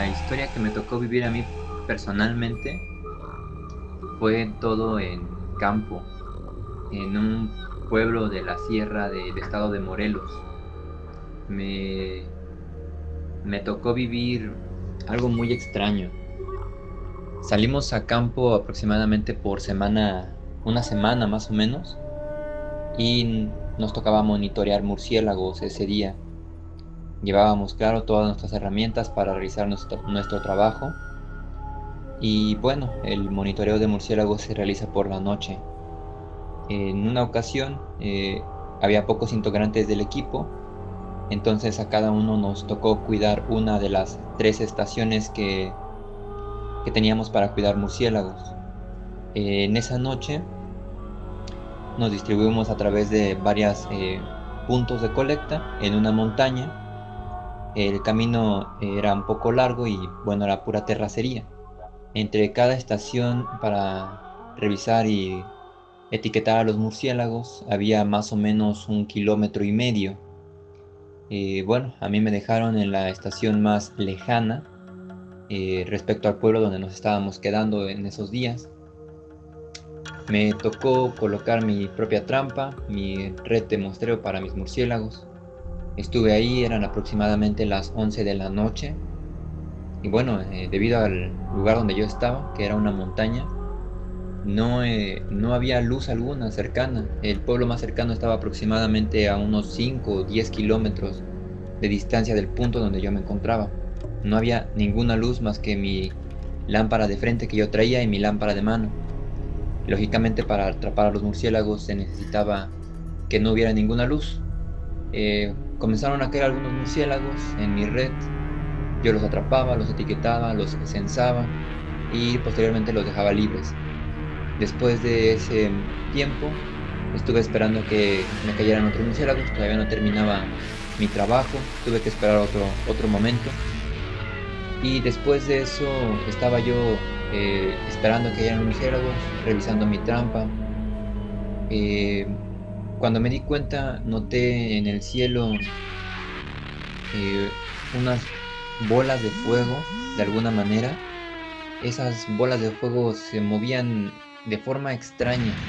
historia que me tocó vivir a mí personalmente fue todo en campo, en un pueblo de la sierra del estado de Morelos. Me, me tocó vivir algo muy extraño. Salimos a campo aproximadamente por semana, una semana más o menos, y nos tocaba monitorear murciélagos ese día. Llevábamos, claro, todas nuestras herramientas para realizar nuestro trabajo. Y bueno, el monitoreo de murciélagos se realiza por la noche. En una ocasión había pocos integrantes del equipo, entonces a cada uno nos tocó cuidar una de las tres estaciones que teníamos para cuidar murciélagos. En esa noche nos distribuimos a través de varios puntos de colecta en una montaña. El camino era un poco largo y bueno, era pura terracería. Entre cada estación para revisar y etiquetar a los murciélagos había más o menos 1,5 kilómetros. Bueno, a mí me dejaron en la estación más lejana respecto al pueblo donde nos estábamos quedando en esos días. Me tocó colocar mi propia trampa, mi red de muestreo para mis murciélagos. Estuve ahí, eran aproximadamente las 11 de la noche. Y bueno, debido al lugar donde yo estaba, que era una montaña, no había luz alguna cercana. El pueblo más cercano estaba aproximadamente a unos 5 o 10 kilómetros de distancia del punto donde yo me encontraba. No había ninguna luz más que mi lámpara de frente que yo traía y mi lámpara de mano. Lógicamente, para atrapar a los murciélagos se necesitaba que no hubiera ninguna luz. Comenzaron a caer algunos murciélagos en mi red. Yo los atrapaba, los etiquetaba, los censaba y posteriormente los dejaba libres. Después de ese tiempo, estuve esperando que me cayeran otros murciélagos. Todavía no terminaba mi trabajo. Tuve que esperar otro momento. Y después de eso estaba yo esperando que cayeran murciélagos, revisando mi trampa. Eh, Cuando me di cuenta, noté en el cielo unas bolas de fuego, de alguna manera. Esas bolas de fuego se movían de forma extraña.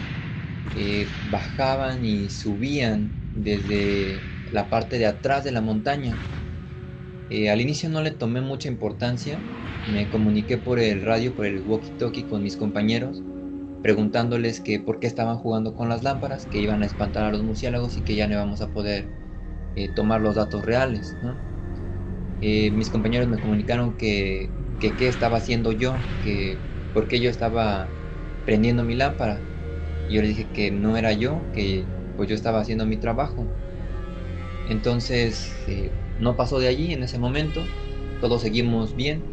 Bajaban y subían desde la parte de atrás de la montaña. Al inicio no le tomé mucha importancia. Me comuniqué por el radio, por el walkie-talkie con mis compañeros, preguntándoles que por qué estaban jugando con las lámparas, que iban a espantar a los murciélagos y que ya no íbamos a poder tomar los datos reales, ¿no? Mis compañeros me comunicaron que qué estaba haciendo yo, que por qué yo estaba prendiendo mi lámpara. Y yo les dije que no era yo, que pues yo estaba haciendo mi trabajo. Entonces no pasó de allí en ese momento, todos seguimos bien.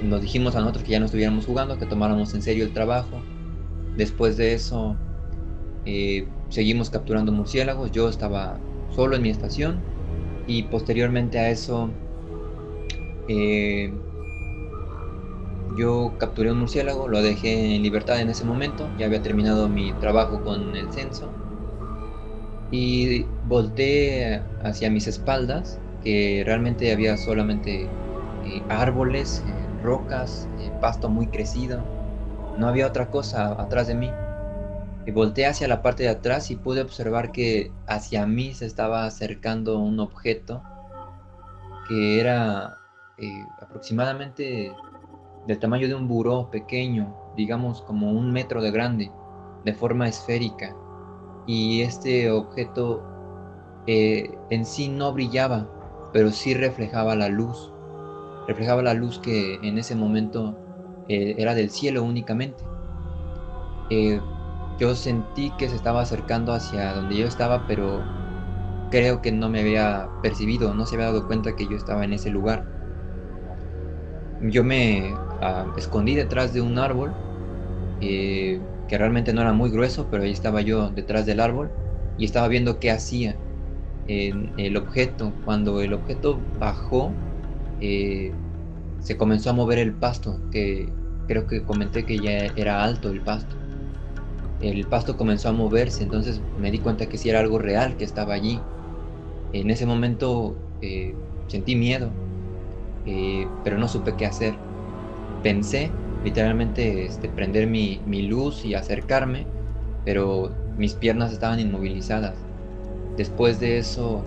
Nos dijimos a nosotros que ya no estuviéramos jugando, que tomáramos en serio el trabajo. Después de eso seguimos capturando murciélagos. Yo estaba solo en mi estación y posteriormente a eso eh, yo capturé un murciélago, lo dejé en libertad en ese momento. Ya había terminado mi trabajo con el censo y volteé hacia mis espaldas, que realmente había solamente árboles, rocas, pasto muy crecido. No había otra cosa atrás de mí. Y volteé hacia la parte de atrás y pude observar que hacia mí se estaba acercando un objeto que era aproximadamente del tamaño de un buró pequeño, digamos como 1 metro de grande, de forma esférica. Y este objeto en sí no brillaba, pero sí reflejaba la luz que en ese momento era del cielo únicamente. Eh, yo sentí que se estaba acercando hacia donde yo estaba, pero creo que no me había percibido, no se había dado cuenta que yo estaba en ese lugar. Yo me escondí detrás de un árbol que realmente no era muy grueso, pero ahí estaba yo detrás del árbol y estaba viendo qué hacía en el objeto. Cuando el objeto bajó, eh, se comenzó a mover el pasto, que creo que comenté que ya era alto el pasto. El pasto comenzó a moverse, entonces me di cuenta que sí era algo real que estaba allí. En ese momento sentí miedo. pero no supe qué hacer. Pensé literalmente prender mi luz y acercarme, pero mis piernas estaban inmovilizadas. Después de eso,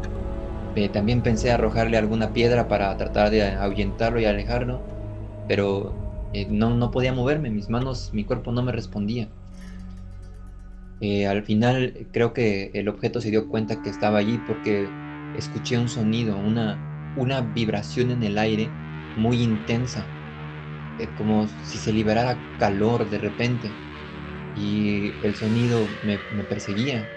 también pensé arrojarle alguna piedra para tratar de ahuyentarlo y alejarlo, pero no podía moverme, mis manos, mi cuerpo no me respondía. Al final creo que el objeto se dio cuenta que estaba allí porque escuché un sonido, una vibración en el aire muy intensa, como si se liberara calor de repente, y el sonido me perseguía.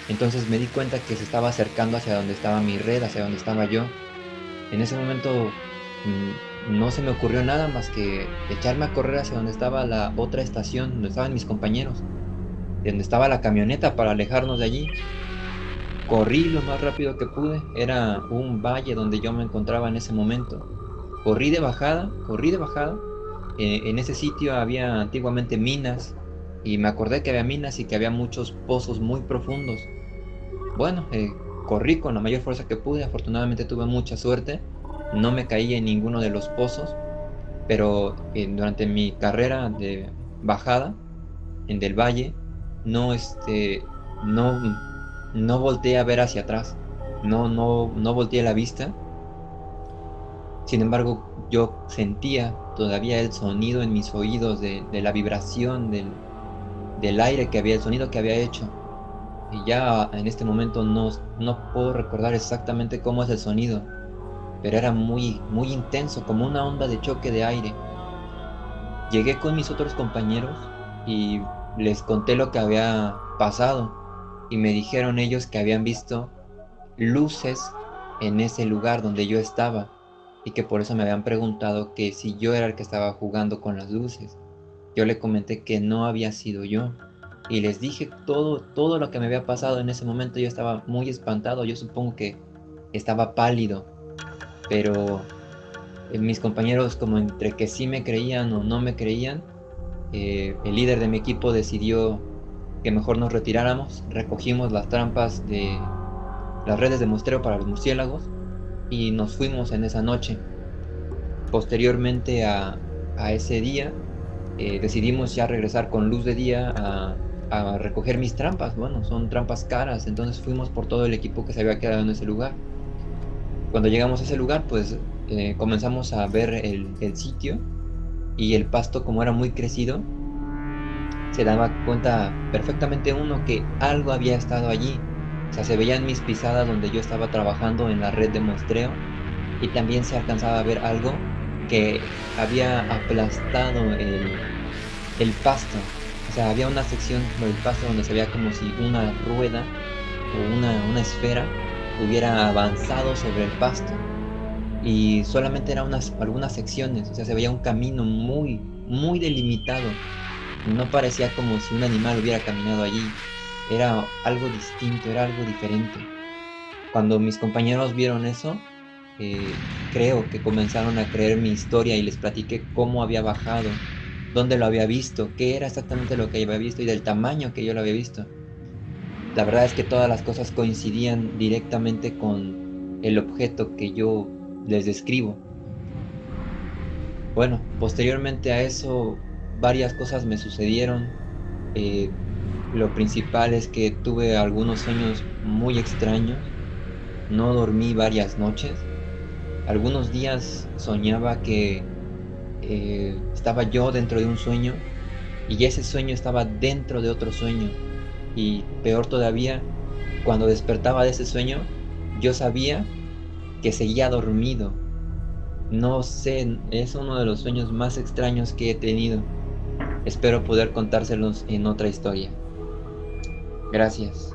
Entonces me di cuenta que se estaba acercando hacia donde estaba mi red, hacia donde estaba yo. En ese momento no se me ocurrió nada más que echarme a correr hacia donde estaba la otra estación, donde estaban mis compañeros, de donde estaba la camioneta para alejarnos de allí. Corrí lo más rápido que pude, era un valle donde yo me encontraba en ese momento. Corrí de bajada. En ese sitio había antiguamente minas y me acordé que había minas y que había muchos pozos muy profundos. Bueno, corrí con la mayor fuerza que pude, afortunadamente tuve mucha suerte, no me caí en ninguno de los pozos, pero durante mi carrera de bajada en del valle, no, no, no volteé a ver hacia atrás, no volteé la vista. Sin embargo, yo sentía todavía el sonido en mis oídos de la vibración del aire que había, el sonido que había hecho. Y ya en este momento no puedo recordar exactamente cómo es el sonido, pero era muy intenso, como una onda de choque de aire. Llegué con mis otros compañeros y les conté lo que había pasado y me dijeron ellos que habían visto luces en ese lugar donde yo estaba y que por eso me habían preguntado que si yo era el que estaba jugando con las luces. Yo le comenté que no había sido yo y les dije todo lo que me había pasado en ese momento. Yo estaba muy espantado, yo supongo que estaba pálido, pero mis compañeros, como entre que sí me creían o no me creían, el líder de mi equipo decidió que mejor nos retiráramos. Recogimos las trampas de las redes de muestreo para los murciélagos y nos fuimos en esa noche. Posteriormente a ese día, decidimos ya regresar con luz de día a recoger mis trampas. Bueno, son trampas caras, entonces fuimos por todo el equipo que se había quedado en ese lugar. Cuando llegamos a ese lugar, pues comenzamos a ver el sitio, y el pasto, como era muy crecido, se daba cuenta perfectamente uno que algo había estado allí. O sea, se veían mis pisadas donde yo estaba trabajando en la red de muestreo, y también se alcanzaba a ver algo que había aplastado el pasto. O sea, había una sección del pasto donde se veía como si una rueda o una esfera hubiera avanzado sobre el pasto, y solamente eran algunas secciones. O sea, se veía un camino muy delimitado. No parecía como si un animal hubiera caminado allí. Era algo distinto, era algo diferente. Cuando mis compañeros vieron eso, creo que comenzaron a creer mi historia y les platiqué cómo había bajado, dónde lo había visto, qué era exactamente lo que había visto y del tamaño que yo lo había visto. La verdad es que todas las cosas coincidían directamente con el objeto que yo les describo. Bueno, posteriormente a eso, varias cosas me sucedieron. Eh, lo principal es que tuve algunos sueños muy extraños. No dormí varias noches. Algunos días soñaba que estaba yo dentro de un sueño, y ese sueño estaba dentro de otro sueño. Y peor todavía, cuando despertaba de ese sueño, yo sabía que seguía dormido. No sé, es uno de los sueños más extraños que he tenido. Espero poder contárselos en otra historia. Gracias.